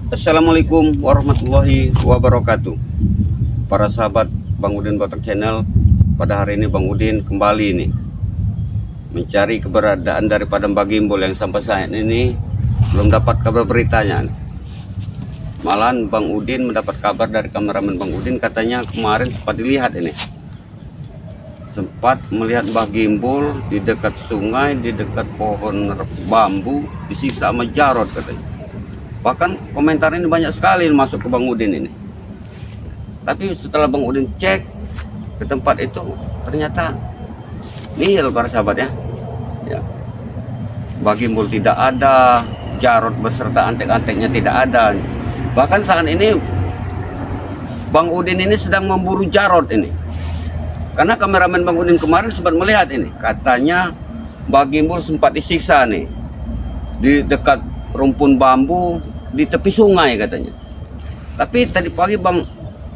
Assalamualaikum warahmatullahi wabarakatuh. Para sahabat Bang Udin Botak Channel, pada hari ini Bang Udin kembali nih mencari keberadaan daripada Mbak Gimbul yang sampai saat ini belum dapat kabar beritanya. Malahan Bang Udin mendapat kabar dari kameramen Bang Udin, katanya kemarin sempat dilihat ini, sempat melihat Mbak Gimbul di dekat sungai, di dekat pohon bambu, disiksa sama Jarod katanya. Bahkan komentar ini banyak sekali masuk ke Bang Udin ini. Tapi setelah Bang Udin cek ke tempat itu, ternyata nihil para sahabat ya. Mbak Gimbul tidak ada, Jarod beserta antek-anteknya tidak ada. Bahkan saat ini Bang Udin ini sedang memburu Jarod ini. Karena kameramen Bang Udin kemarin sempat melihat ini, katanya Mbak Gimbul sempat disiksa nih di dekat rumpun bambu di tepi sungai katanya. Tapi tadi pagi Bang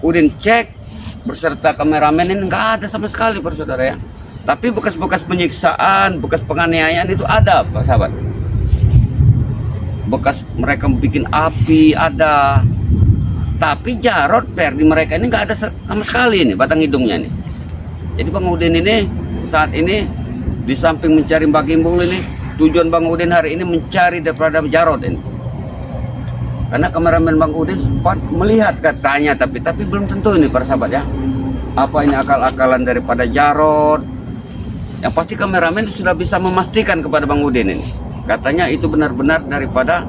Udin cek beserta kameramen ini nggak ada sama sekali para saudara ya. Tapi bekas-bekas penyiksaan, bekas penganiayaan itu ada Pak sahabat. Bekas mereka bikin api ada. Tapi Jarod Perdi mereka ini nggak ada sama sekali ini batang hidungnya nih. Jadi Bang Udin ini saat ini di samping mencari Mbak Gimbul ini, tujuan Bang Udin hari ini mencari daripada Jarod ini. Karena kameramen Bang Udin sempat melihat katanya, tapi belum tentu ini para sahabat ya. Apa ini akal-akalan daripada Jarod? Yang pasti kameramen sudah bisa memastikan kepada Bang Udin ini, katanya itu benar-benar daripada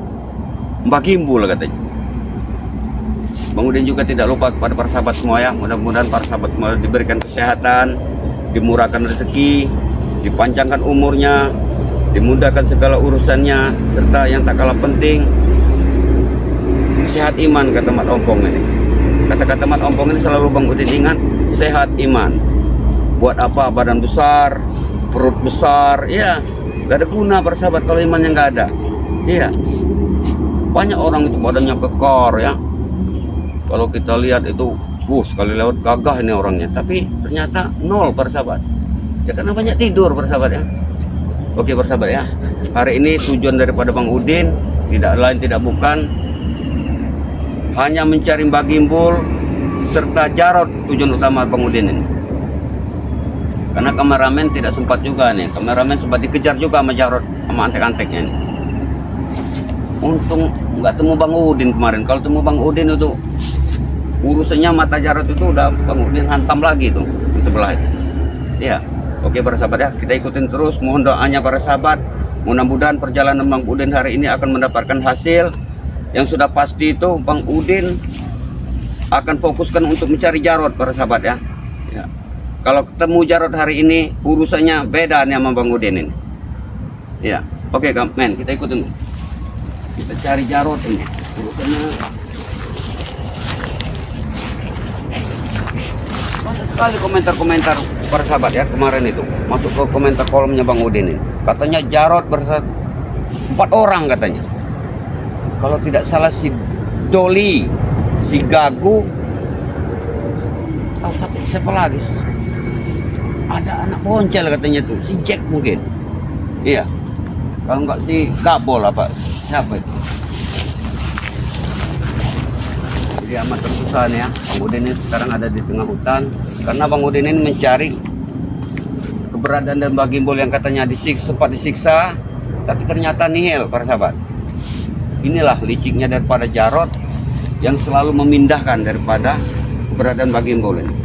Mbak Gimbul katanya. Bang Udin juga tidak lupa kepada para sahabat semua ya. Mudah-mudahan para sahabat semua diberikan kesehatan, dimurahkan rezeki, dipanjangkan umurnya, dimudahkan segala urusannya, serta yang tak kalah penting, sehat iman, kata Mat Ompong ini. Kata-kata Mat Ompong ini selalu Bang Udin ingat, sehat iman. Buat apa badan besar, perut besar, ya gak ada guna para sahabat kalau imannya nggak ada. Iya, banyak orang itu badannya kekar ya. Kalau kita lihat itu, sekali lewat gagah ini orangnya, tapi ternyata nol para sahabat. Ya karena banyak tidur para sahabat ya. Oke para sahabat ya, hari ini tujuan daripada Bang Udin tidak lain tidak bukan hanya mencari Mbak Gimbul serta Jarod, tujuan utama Bang Udin ini. Karena kameramen tidak sempat juga nih, kameramen sempat dikejar juga sama Jarod sama antek-anteknya nih. Untung nggak temu Bang Udin kemarin. Kalau temu Bang Udin itu urusannya mata Jarod itu udah Bang Udin hantam lagi tuh di sebelah itu. Ya, oke para sahabat ya, kita ikutin terus. Mohon doanya para sahabat. Mudah-mudahan perjalanan Bang Udin hari ini akan mendapatkan hasil. Yang sudah pasti itu Bang Udin akan fokuskan untuk mencari Jarod para sahabat ya. Kalau ketemu Jarod hari ini urusannya beda nih sama Bang Udin ini. Ya, oke men, kita ikutin. Kita cari Jarod ini. Urusannya banyak sekali komentar-komentar para sahabat ya kemarin itu. Masuk ke komentar kolomnya Bang Udin ini. Katanya Jarod bersama 4 orang katanya. Kalau tidak salah si Doli, si Gagu, tahu siapa lagi? Ada anak boncel katanya tuh, si Jack mungkin. Iya. Kalau enggak si Gabol apa? Siapa itu? Jadi amat tersusah nih ya. Bang Udin ini sekarang ada di tengah hutan karena Bang Udin ini mencari keberadaan dan Mbak Gimbul yang katanya sempat disiksa, tapi ternyata nihil para sahabat. Inilah liciknya daripada Jarod yang selalu memindahkan daripada keberadaan Mbak Gimbul ini.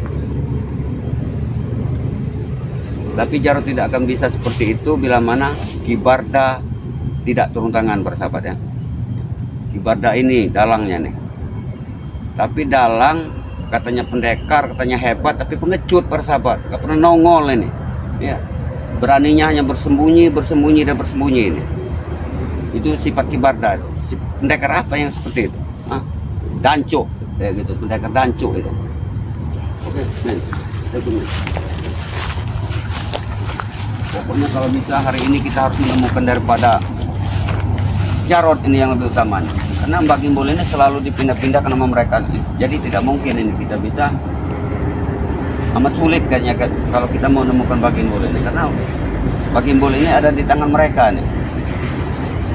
Tapi Jarod tidak akan bisa seperti itu bila mana Ki Barda tidak turun tangan para sahabat ya. Ki Barda ini dalangnya nih. Tapi dalang katanya pendekar, katanya hebat, tapi pengecut para sahabat, gak pernah nongol ini. Ya. Beraninya hanya bersembunyi dan bersembunyi ini. Itu sifat Ki Barda. Si pendekar apa yang seperti itu? Danco, kayak gitu, pendekar danco itu. Oke, men, pokoknya kalau bisa hari ini kita harus menemukan daripada Jarod ini yang lebih utama. Karena Mbak Gimbul ini selalu dipindah-pindahkan sama mereka. Jadi tidak mungkin ini kita bisa, amat sulit kayaknya kalau kita mau menemukan Mbak Gimbul ini. Karena Mbak Gimbul ini ada di tangan mereka nih.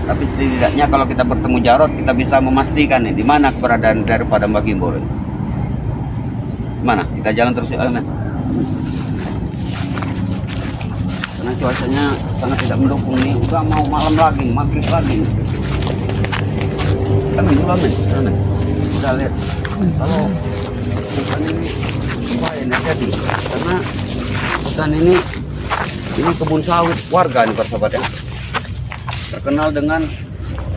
Tapi setidaknya kalau kita bertemu Jarot, kita bisa memastikan nih di mana keberadaan daripada Mbak Gimbol. Mana? Kita jalan terus yuk, men. Karena cuacanya sangat tidak mendukung nih. Udah mau malam lagi, maghrib lagi. Men, dulu men. Udah lihat. Kalau hutan ini bahaya nih, hati. Karena hutan ini kebun sawit warga nih persahabat ya. Terkenal dengan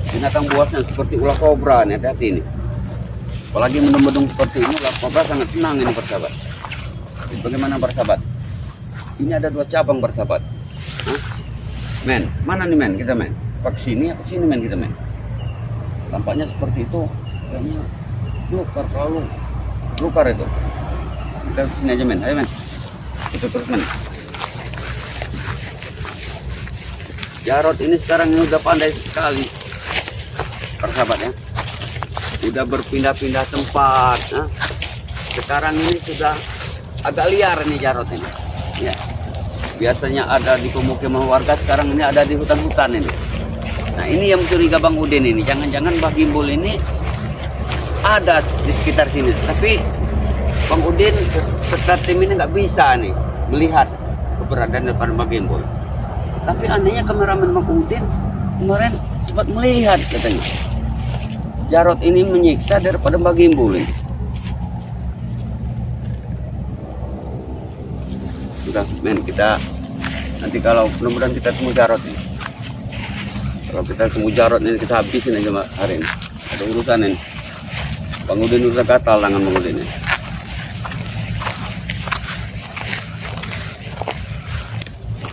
binatang buasnya seperti ular kobra nih, hati-hati nih. Apalagi mendung-mendung seperti ini, ular kobra sangat senang ini persahabat. Jadi bagaimana persahabat? Ini ada 2 cabang persahabat. Hah? Men, mana nih men kita men? Pak sini apa sini men kita men? Tampaknya seperti itu, kayaknya lukar itu. Kita sini aja men, ayo men. Itu terus men. Jarot ini sekarang ini udah pandai sekali persahabat ya. Udah berpindah-pindah tempat. Nah, sekarang ini sudah agak liar nih Jarot ini. Ya. Biasanya ada di pemukiman warga, sekarang ini ada di hutan-hutan ini. Nah ini yang mencuriga Bang Udin ini. Jangan-jangan Mbak Gimbol ini ada di sekitar sini. Tapi Bang Udin serta tim ini nggak bisa nih melihat keberadaan daripada Mbak Gimbol. Tapi anehnya kameramen Bang Udin kemarin sempat melihat katanya Jarot ini menyiksa daripada Mbak Gimbol ini. Sudah men, kita nanti kalau mudah-mudahan kita temu Jarot nih. Kalau kita temu Jarot ini kita habisin aja hari ini. Ada urusan ini. Bang Udin udah gatal tangan Bang Udin ini.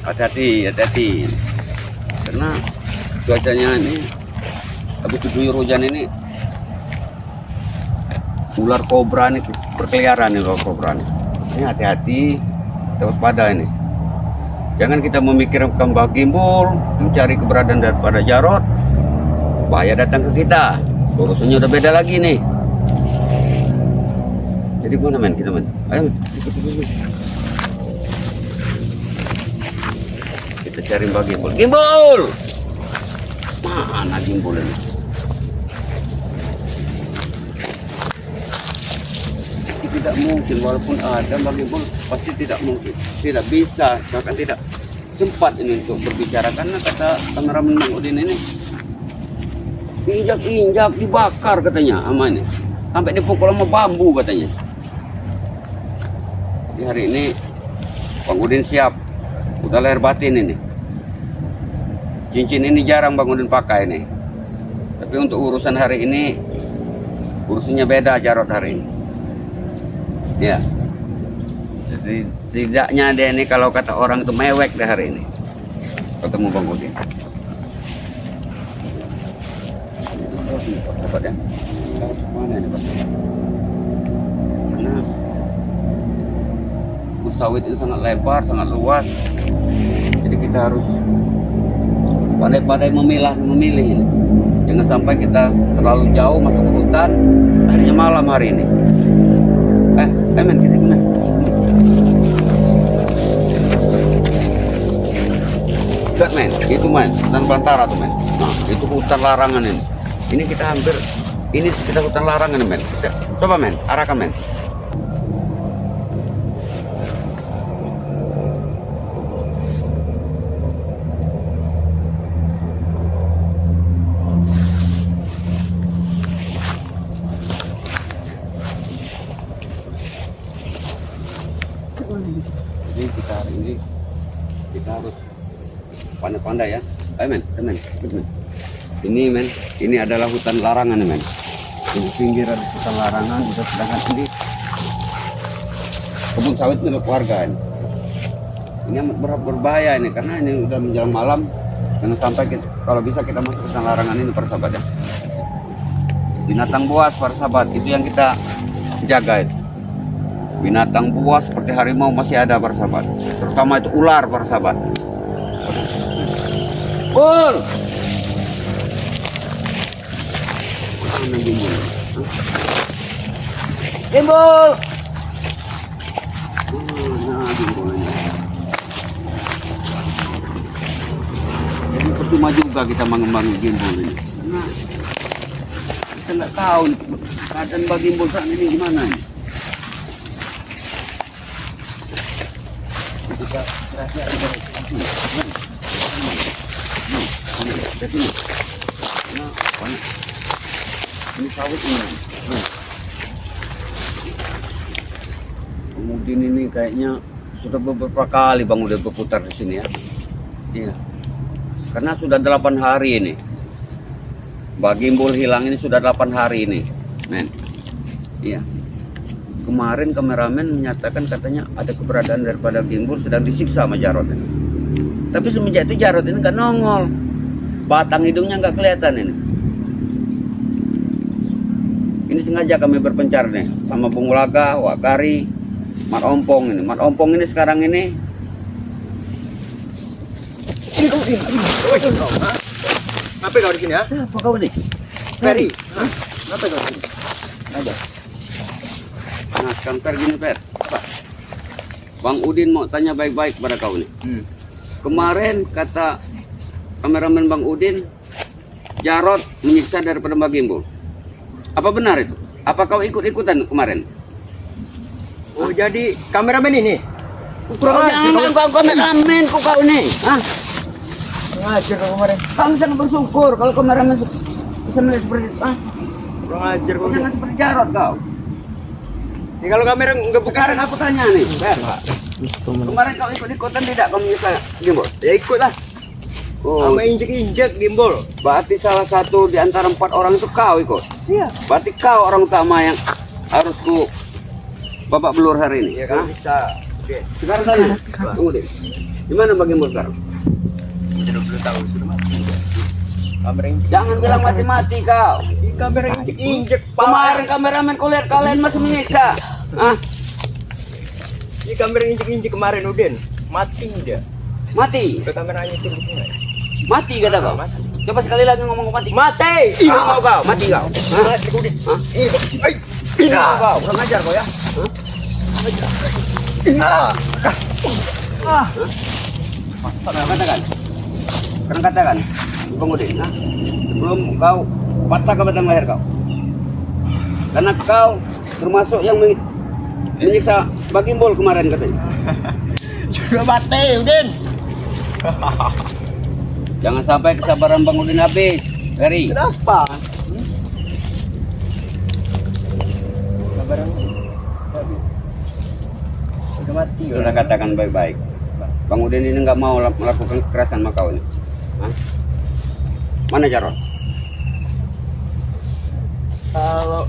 Hati-hati. Karena cuacanya ini habis diguyur hujan ini ular kobra nih berkeliaran nih, ular kobra nih. Ini hati-hati, kita waspada ini. Jangan kita memikirkan Mbak Gimbol mencari keberadaan daripada Jarot, bahaya datang ke kita. Urusannya udah beda lagi nih. Jadi mana men kita men? Ayo men. Kita cari Mbak Gimbol. Gimbol! Mana Gimbol ini? Tidak mungkin, walaupun ada Mbak Gimbol pasti tidak mungkin, tidak bisa, bahkan tidak sempat ini untuk berbicara. Karena kata kameramen Bang Udin ini diinjak-injak, dibakar katanya sama ini, sampai dipukul sama bambu katanya. Di hari ini Bang Udin siap, udah lahir batin ini. Cincin ini jarang Bang Udin pakai nih, tapi untuk urusan hari ini urusannya beda Jarot hari ini. Ya, jadi tidaknya dia ini kalau kata orang itu mewek deh hari ini ketemu Bang Udin. Dapat ya? Mana ini Pak? Karena sawit itu sangat lebar, sangat luas. Jadi kita harus pandai-pandai memilih ini. Jangan sampai kita terlalu jauh masuk ke hutan, akhirnya malam hari ini. Men, kita gimana? Lihat men, itu men, hutan belantara tuh men. Nah, itu hutan larangan ini. Ini kita hampir, ini kita hutan larangan men. Coba men, arahkan men. Jadi kita hari ini kita harus pandai-pandai ya. Ayo men. Ini men, ini adalah hutan larangan men. Ini pinggiran hutan larangan, udah sedangkan ini kebun sawit milik warga ini. Ini amat berbahaya ini karena ini udah menjelang malam. Jangan sampai kita, kalau bisa kita masuk hutan larangan ini persahabat ya. Binatang buas persahabat itu yang kita jaga itu. Binatang buas seperti harimau masih ada persahabat, terutama itu ular persahabat. Bul! Mana Gimbol? Gimbol! Mana Gimbolnya? Jadi cuma juga kita mengembangin gimbal ini. Karena kita nggak tahu nih, keadaan bagi gimbal saat ini gimana nih. Kita rahasia ada sini. Nah, banyak. Ini sawit ini. Kemudian ini kayaknya sudah beberapa kali Bang udah berputar di sini ya. Iya. Karena sudah 8 hari ini. Mbak Gimbal hilang ini sudah 8 hari ini. Men. Iya. Kemarin kameramen menyatakan katanya ada keberadaan daripada Gimbal sedang disiksa sama Jarod ini. Tapi semenjak itu Jarod ini nggak nongol. Batang hidungnya nggak kelihatan ini. Ini sengaja kami berpencar nih sama Bung Laga, Wakari, Mat Ompong ini. Mat Ompong ini sekarang ini Apa kau di sini ya? apa kau nih? Ferry. Apa kau di sini? Ada. Nah, sekarang Per gini Per. Apa? Bang Udin mau tanya baik-baik pada kau nih. Kemarin kata kameramen Bang Udin, Jarod menyiksa daripada Mbak Gimbal. Apa benar itu? Apa kau ikut-ikutan kemarin? Oh, jadi kameramen ini? Kurang ajar kau kameramen kau nih. Hah? Kurang ajar kau kemarin. Kamu sangat bersyukur kalau kameramen bisa melihat seperti itu. Ah, Kurang ajar kau. jangan seperti Jarod kau. Ini kalau kamera nggak buka. Sekarang aku tanya nih, Per. Kemarin kau ikut-ikutan tidak kau menyiksa Gimbal? Ya ikut lah. Oh, Sama injek-injek gimbal. berarti salah satu di antara 4 orang itu kau ikut. Iya. Berarti kau orang utama yang harus ku babak belur hari ini. Ya kalau Hah? bisa. Oke. Sekarang tanya, tunggu deh. Gimana Bang Gimbal sekarang? 20 tahun sudah mati. Kamera injek. Jangan bilang mati-mati kau. Ini kamera injek-injek. Kemarin kameramen kulihat kalian masih menyiksa. Hah? Ini kamera injek-injek kemarin Udin. Mati dia. Mati. Ke kameranya itu. Mati kata kau. Mati. Coba sekali lagi ngomong mati. Mati. Ah, kau, mati kau. Hah? Mati Udin. Hah? Ini kau, kurang ajar kau ya. Hah? Sekarang katakan. Sekarang katakan. Bang Udin, hah? Sebelum kau patah ke batang leher kau. Karena kau termasuk yang menyiksa Bang Gimbal kemarin katanya. Sudah mati Udin. Jangan sampai kesabaran Bang Udin habis, Ferry. Kenapa? Kabaran udah mati. Sudah katakan baik-baik. Bang Udin ini nggak mau melakukan kekerasan sama kau ini. Hah? Mana Jarod? Kalau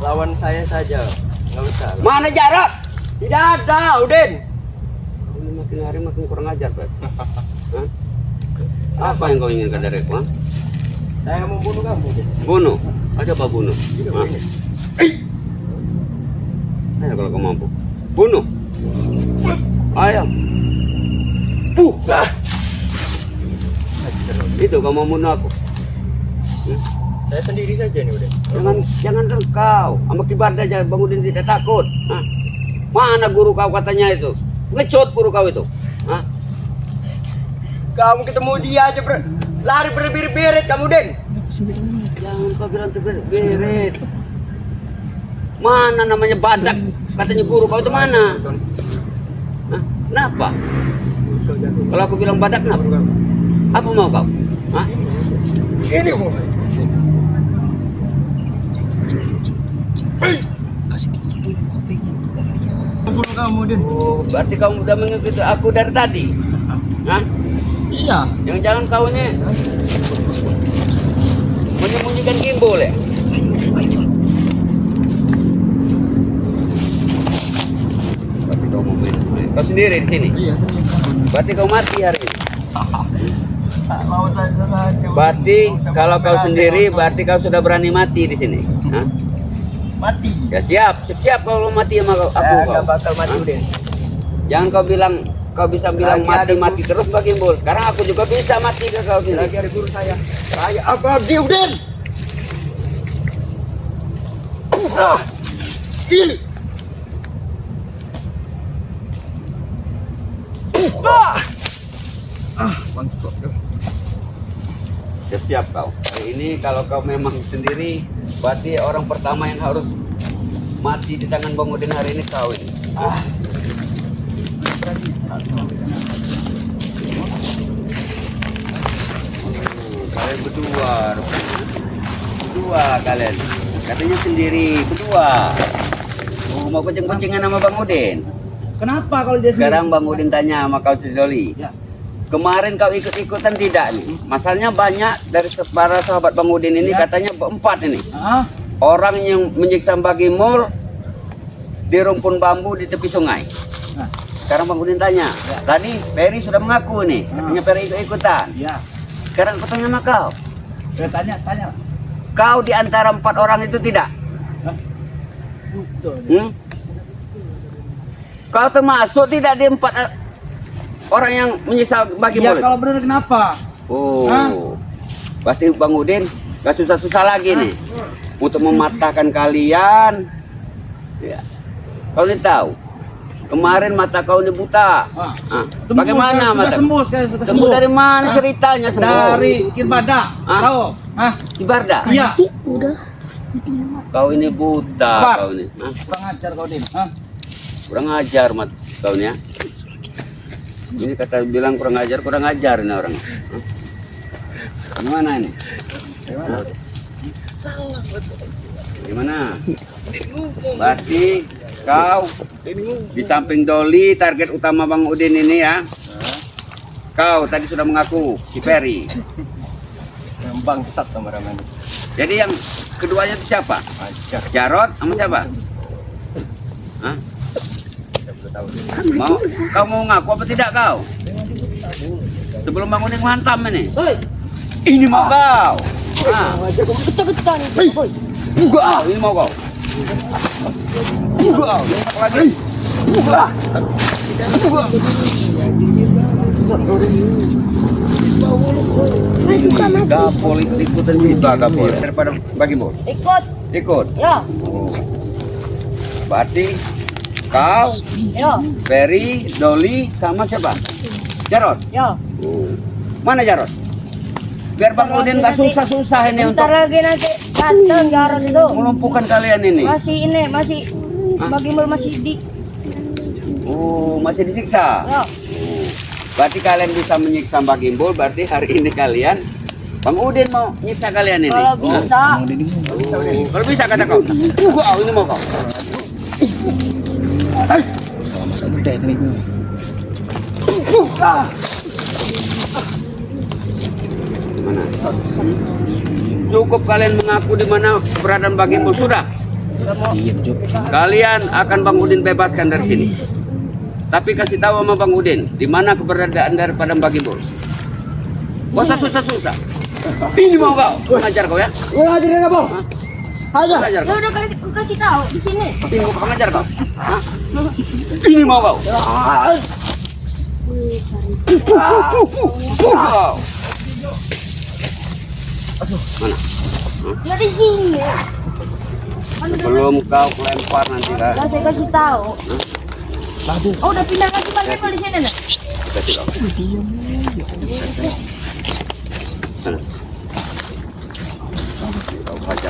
lawan saya saja nggak usah. Mana Jarod? Tidak ada Udin. Ini makin hari makin kurang ajar, Pak. Hah? Apa yang kau inginkan dari aku? Hah? Saya mau bunuh kamu Udin. Bunuh? Ada apa bunuh? Tidak Hah? boleh. Ayo kalau kau mampu. Bunuh. Ayo. Itu kau mau bunuh aku. Saya sendiri saja nih Udin. Jangan kau. Sama kibar aja Bang Udin tidak takut. Hah? Mana guru kau katanya itu? Ngecut guru kau itu. Hah? Kamu ketemu dia aja lari berberet-beret kamu Den. Jangan kau bilang beret. Mana namanya badak? Katanya guru kau itu mana? Hah? Kenapa? Kalau aku bilang badak kenapa? Apa mau kau? Hah? Ini bu. Bunuh kamu Den. Oh, berarti kamu udah mengikuti aku dari tadi? Hah? Iya. Jangan-jangan kau ini menyembunyikan Gimbal ya? Berarti kau mau main. Kau sendiri di sini? Iya sendiri. Berarti kau mati hari ini? Mau saja. Berarti kalau kau sendiri, berarti kau sudah berani mati di sini? Hah? Mati. Ya siap kalau mati sama aku Saya kau. nggak bakal mati Udin. Jangan kau bisa bilang Lagi ada mati terus Bang Gimbal. Sekarang aku juga bisa mati ke kau sini. Lagi ada guru saya. Saya abadi Udin. Ini. Bangsat. Siap kau. Hari ini kalau kau memang sendiri, berarti orang pertama yang harus mati di tangan Bang Udin hari ini kau ini. Kalian berdua kalian. Katanya sendiri berdua. Oh, mau kucing-kucingan sama Bang Udin. Kenapa kalau dia Sekarang Bang Udin tanya sama kau si Doli. Ya. Kemarin kau ikut-ikutan tidak nih? Masalahnya banyak dari para sahabat Bang Udin ini Ya. katanya berempat ini. Ah, Orang yang menyiksa Bagi Mul di rumpun bambu di tepi sungai. Nah. Sekarang Bang Udin tanya. Tadi Peri sudah mengaku nih. Katanya Peri ikut-ikutan. ya. Sekarang aku tanya sama kau. Saya tanya. Kau di antara 4 orang itu tidak? Betul. Hmm? Kau termasuk tidak di 4 orang yang menyiksa Bagi Ya Mul? kalau benar kenapa? Oh, Hah? pasti Bang Udin gak susah-susah lagi nih untuk mematahkan kalian. Ya. Kau ini tahu, kemarin mata kau ini buta. Ah. Ah, bagaimana sudah mata? sembuh sekarang, sudah Sembuh dari mana Hah? ceritanya sembuh? Dari Kirbada. Hah? Tahu? Hah? Di Barda. Iya. Kau ini buta, Bar. kau ini. Hah? Kurang ajar kau, Din. Hah? Kurang ajar mat kau ini ya. Ini kata bilang kurang ajar ini orang. Hah? Gimana ini? Gimana? Berarti kau di samping Doli, target utama Bang Udin ini ya. Kau tadi sudah mengaku si Peri. Yang bangsat teman-teman. Jadi yang keduanya itu siapa? Jarot sama siapa? Hah? Kau mau ngaku apa tidak kau? Sebelum Bang Udin menghantam ini. Ini mau kau. Ah. Buka, ini mau kau. Buka, ini lagi. Buka. Buka. Kapol ikutan juga kapol daripada Bagi Mul. Ikut. Ya, Berarti kau, ya, Peri, Doli sama siapa? Jarot. ya. Mana Jarot? Biar Bang Udin nggak susah-susah ini untuk Bentar lagi nanti datang Jarot itu. melumpuhkan kalian ini. Masih Hah? Bagi Mul masih di. Oh, masih disiksa. Ya, Berarti kalian bisa menyiksa Bagi Mul, berarti hari ini kalian Bang Udin mau nyiksa kalian ini. kalau bisa. Oh, kalau bisa kata kau. Gua ini mau kau. Masa muda ini. Mana? Cukup kalian mengaku di mana keberadaan Bagi Mul sudah. Kalian akan Bang Udin bebaskan dari sini. Tapi kasih tahu sama Bang Udin di mana keberadaan daripada Bagi Mul. Gak usah susah-susah. Ini mau kau. Ngajar kau ya. Ngajarin apa? Aja. Ngajar Ya kau. udah kasih tahu di sini. Ini mau kau ngajar kau. Hah? Ini mau kau. Kau. Mana? Ya di sini. Belum kau lempar nanti kan. Saya kasih tahu. Oh, udah pindah lagi Bagi Mul di sini nih. Kasih kau. Sana. Kau baca.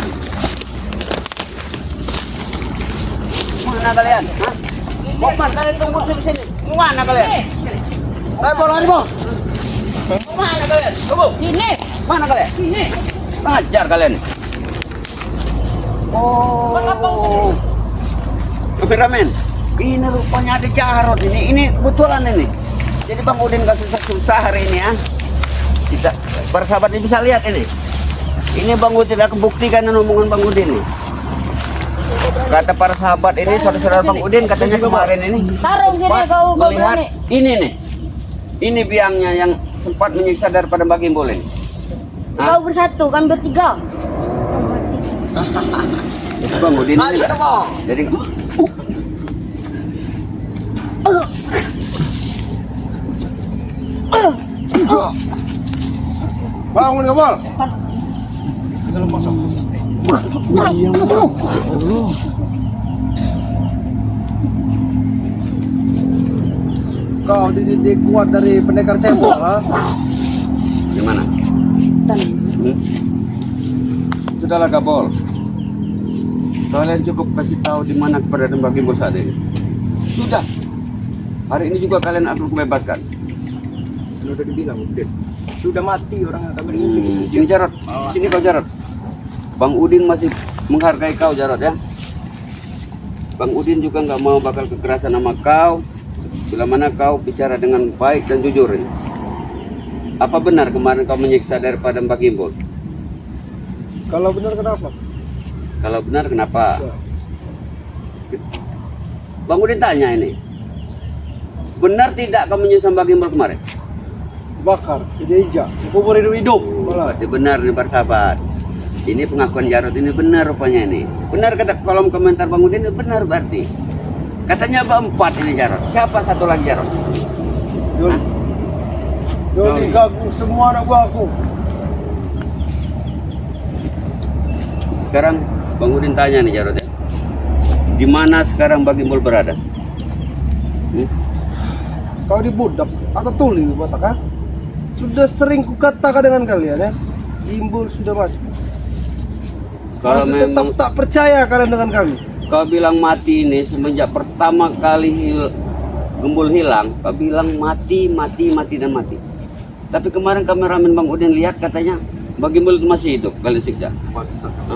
Mana kalian? Hah? Mau kalian tunggu di sini. Mana kalian? Bola ini, Bang. Mana kalian? Tunggu. Sini, Mana kalian? sini. Ngajar kalian. Oh. Kameramen. Ini rupanya ada Jarot ini. Ini kebetulan ini. Jadi Bang Udin gak susah-susah hari ini ya. Kita para sahabat ini bisa lihat ini. Ini Bang Udin akan buktikan omongan Bang Udin nih. Kata para sahabat ini, saudara-saudara Bang Udin katanya kemarin ini Taruh sini kau melihat berani. ini nih. Ini biangnya yang sempat menyiksa daripada Bagi Mul ini. Hah? Kau bersatu, kan bertiga. Itu Bang Udin ini. Jadi Bangun nggak, Bol? Kau dididik kuat dari pendekar cebol, ha? gimana? Sudahlah Gabol. Kalian cukup kasih tahu di mana keberadaan Mbak Gimbol saat ini. Sudah. Hari ini juga kalian akan kubebaskan. Sudah dibilang, Udin. Sudah mati orang yang kami Sini Jarot. Sini kau Jarot. Bang Udin masih menghargai kau Jarot ya. Bang Udin juga nggak mau bakal kekerasan sama kau. Bila mana kau bicara dengan baik dan jujur ini. Apa benar kemarin kau menyiksa daripada Mbak Gimbol? Kalau benar kenapa? Kalau benar kenapa? Ya. Bang Udin tanya ini. Benar tidak kau menyiksa Mbak Gimbol kemarin? Bakar, ija-ija, kubur hidup-hidup. Malah. Berarti benar nih bersahabat. Ini pengakuan Jarot ini benar rupanya ini. Benar kata kolom komentar Bang Udin ini benar berarti. Katanya berempat ini Jarot. Siapa satu lagi Jarot? Joli. Joli gagu semua anak gua aku. Sekarang Bang Udin tanya nih Jarot ya. Di mana sekarang Mbak Gimbol berada? Kau di budak atau tuli botak ha? Sudah sering kukatakan dengan kalian ya. Gimbol sudah mati. Kalau Masih tetap memang tak percaya kalian dengan kami. kau bilang mati ini semenjak pertama kali Gimbol hilang, kau bilang mati dan mati. Tapi kemarin kameramen Bang Udin lihat katanya Mbak Gimbol itu masih hidup, kalian siksa.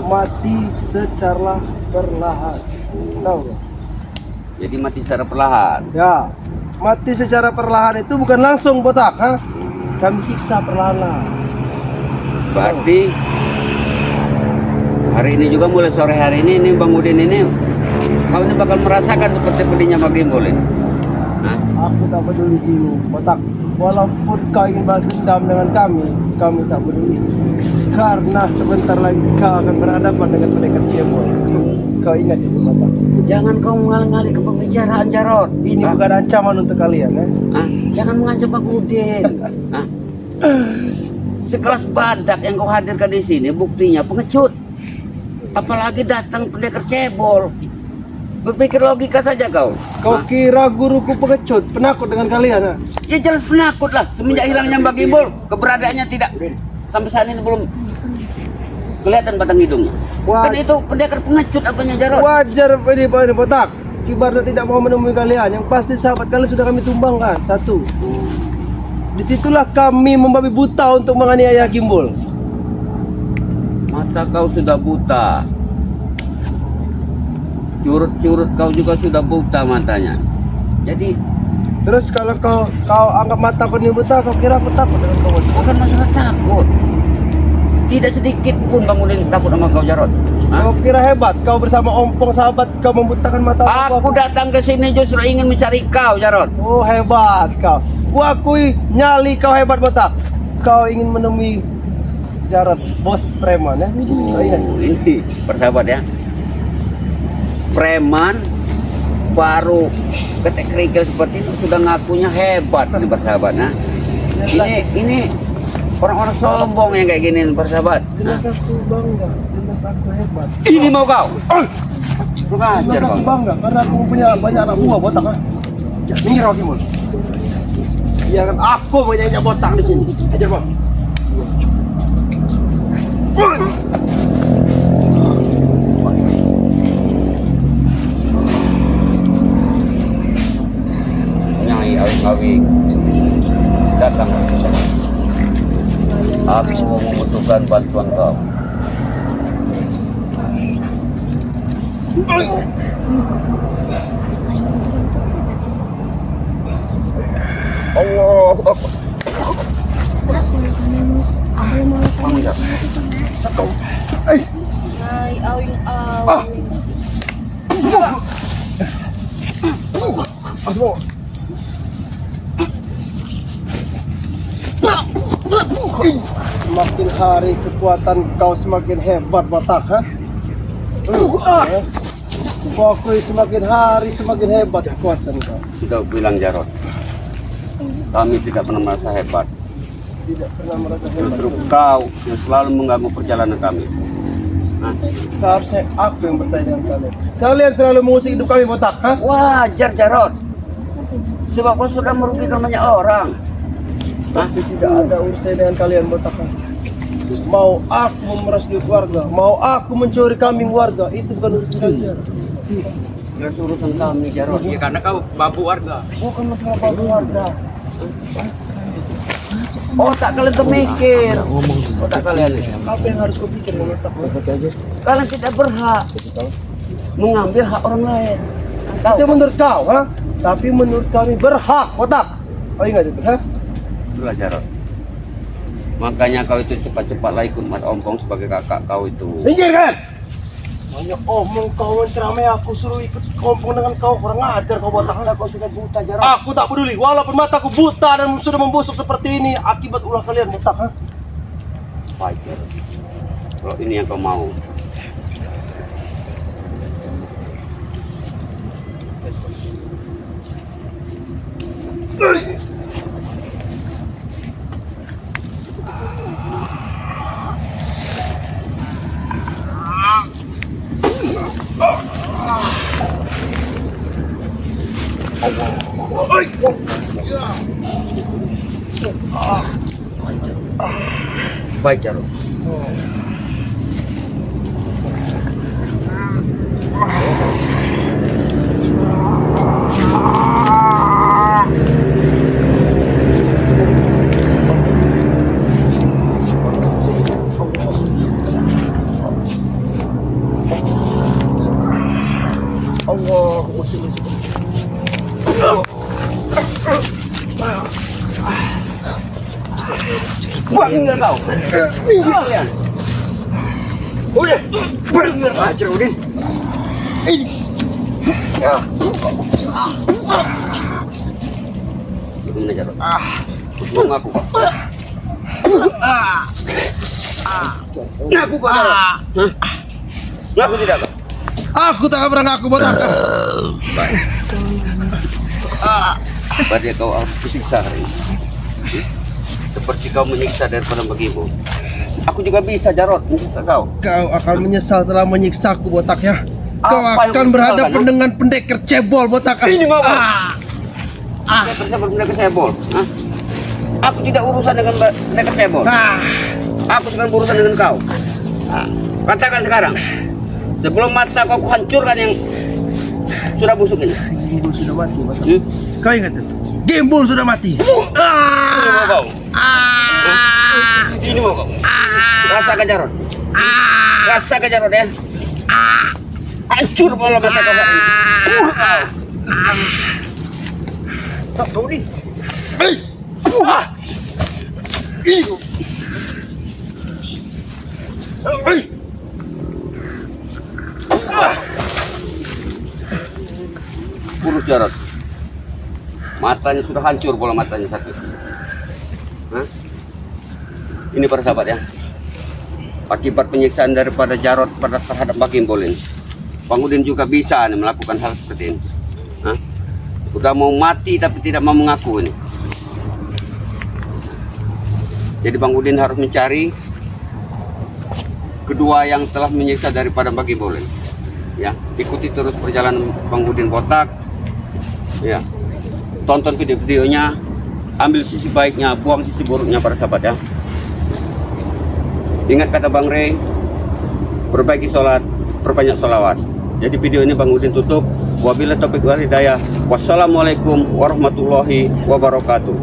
Mati secara perlahan. Tahu gak? Jadi mati secara perlahan. Ya, mati secara perlahan itu bukan langsung botak ha? Kami siksa perlahan-lahan. Berarti hari ini juga mulai sore hari ini Bang Udin ini kau ini bakal merasakan seperti pedihnya Mbak Gimbol ini. Hah? Aku tak peduli dulu botak. Walaupun kau ingin balas dendam dengan kami tak peduli. Karena sebentar lagi kau akan berhadapan dengan pendekar cebol. Kau ingat itu botak. Jangan kau mengalih-alih ke pembicaraan Jarot. Ini bukan ancaman untuk kalian ya. Hah? Jangan mengancam Bang Udin. Hah? Sekelas badak yang kau hadirkan di sini buktinya pengecut. Apalagi datang pendekar cebol. Berpikir logika saja kau. Kau kira guruku pengecut, penakut dengan kalian ha? Ya jelas penakut lah. Semenjak hilangnya Mbak Gimbol, keberadaannya tidak sampai saat ini belum kelihatan batang hidungnya. Wah. Kan itu pendekar pengecut apanya Jarot. Wajar ini botak. Kibarnya tidak mau menemui kalian. Yang pasti sahabat kalian sudah kami tumbangkan. Satu. Disitulah kami membabi buta untuk menganiaya Gimbol. Mata kau sudah buta. Curut-curut kau juga sudah buta matanya. Jadi Terus kalau kau anggap mata kau ini buta, kau kira aku takut dengan kau? bukan masalah takut. Tidak sedikit pun Bang Udin takut sama kau Jarot. Hah? Kau kira hebat? Kau bersama ompong sahabat kau membutakan mata Aku datang ke sini justru ingin mencari kau Jarot. Oh hebat kau. Kuakui nyali kau hebat botak. Kau ingin menemui Jarot, bos preman ya? Kau ingat? Ini persahabat ya. Preman baru ketek kerikil seperti itu sudah ngakunya hebat nih persahabat. Nah, ini orang-orang sombong yang kayak gini nih, persahabat. Jelas aku bangga, jelas aku hebat. Ini mau kau. Kurang ajar Jelas aku kau. bangga karena aku punya banyak anak buah botak kan. Minggir kau Gimbol. Iya kan aku banyak botak di sini. Ajar bang. Nyai awing-awing datang. Aku membutuhkan bantuan kau. Allah. Ay, awing-awing. Aduh. Semakin hari kekuatan kau semakin hebat botak ha? Aku akui semakin hari semakin hebat kekuatan kau. Sudah bilang Jarot. Kami tidak pernah merasa hebat. Tidak pernah merasa hebat. Justru kau yang selalu mengganggu perjalanan kami. Nah, Seharusnya aku yang bertanya dengan kalian. Kalian selalu mengusik hidup kami botak ha? wajar Jarot. Sebab kau sudah merugikan banyak orang. Tapi tidak ada urusan dengan kalian botak ha? Mau aku memeras duit warga, mau aku mencuri kambing warga, itu bukan urusan kalian. Ya urusan kami Jarot. Iya karena kau babu warga. Bukan masalah babu warga. Otak kalian tuh mikir. Otak kalian ini. Apa yang harus kau pikir mengotak aja? Kalian tidak berhak mengambil hak orang lain. Itu menurut kau, ha? Tapi menurut kami berhak, otak. Oh ingat itu, ha? Itulah Jarot. Makanya kau itu cepat-cepatlah ikut Mas Ompong sebagai kakak kau itu. Minggir kan? Banyak omong kau menceramai aku suruh ikut kompong dengan kau, kurang ajar kau botak. Kau sudah buta Jarot. Aku tak peduli, walaupun mataku buta dan sudah membusuk seperti ini akibat ulah kalian botak, ha? Baik Jarot. Kalau ini yang kau mau. Baik Jarot. Allah, musuh. Buang enggak kau. Minggir kalian. Udah, bener aja Udin. Ini. Gimana Jarot? Mau ngaku kok? Ngaku kok Jarot? Hah? Ngaku tidak kok? Aku tak pernah ngaku botak. Baik. Berarti kau harus disiksa hari ini. Seperti kau menyiksa daripada bagimu. Aku juga bisa Jarot menyiksa kau. Kau akan menyesal telah menyiksaku botak ya. Kau Apa yang akan kau berhadapan sesalkan, dengan pendekar cebol botak. Ini mau pendekar cebol. Hah? Aku tidak urusan dengan pendekar cebol. Aku sedang berurusan dengan kau. Katakan sekarang. Sebelum mata kau kuhancurkan yang sudah busuk ini. Gimbal sudah mati botak. Hmm? Kau ingat itu? Gimbal sudah mati. Ini mau kau. Ini mau kau. Rasakan Jarot. Rasakan Jarot ya. Hancur bola mata kau ini. Sok kau ini. Ini. Kurus Jarot. Matanya sudah hancur bola matanya sakit. Hah? Ini para sahabat ya. Akibat penyiksaan daripada Jarot pada terhadap Bakim Bolin. Bang Udin juga bisa nih, melakukan hal seperti ini. Hah? Sudah mau mati tapi tidak mau mengaku ini. Jadi Bang Udin harus mencari kedua yang telah menyiksa daripada Bakim Bolin. Ya, ikuti terus perjalanan Bang Udin Botak. Ya. Tonton video-videonya, ambil sisi baiknya, buang sisi buruknya para sahabat ya. Ingat kata Bang Rey, perbaiki sholat, perbanyak sholawat. Jadi video ini Bang Udin tutup. Wabillahi taufiq wal hidayah. Wassalamualaikum warahmatullahi wabarakatuh.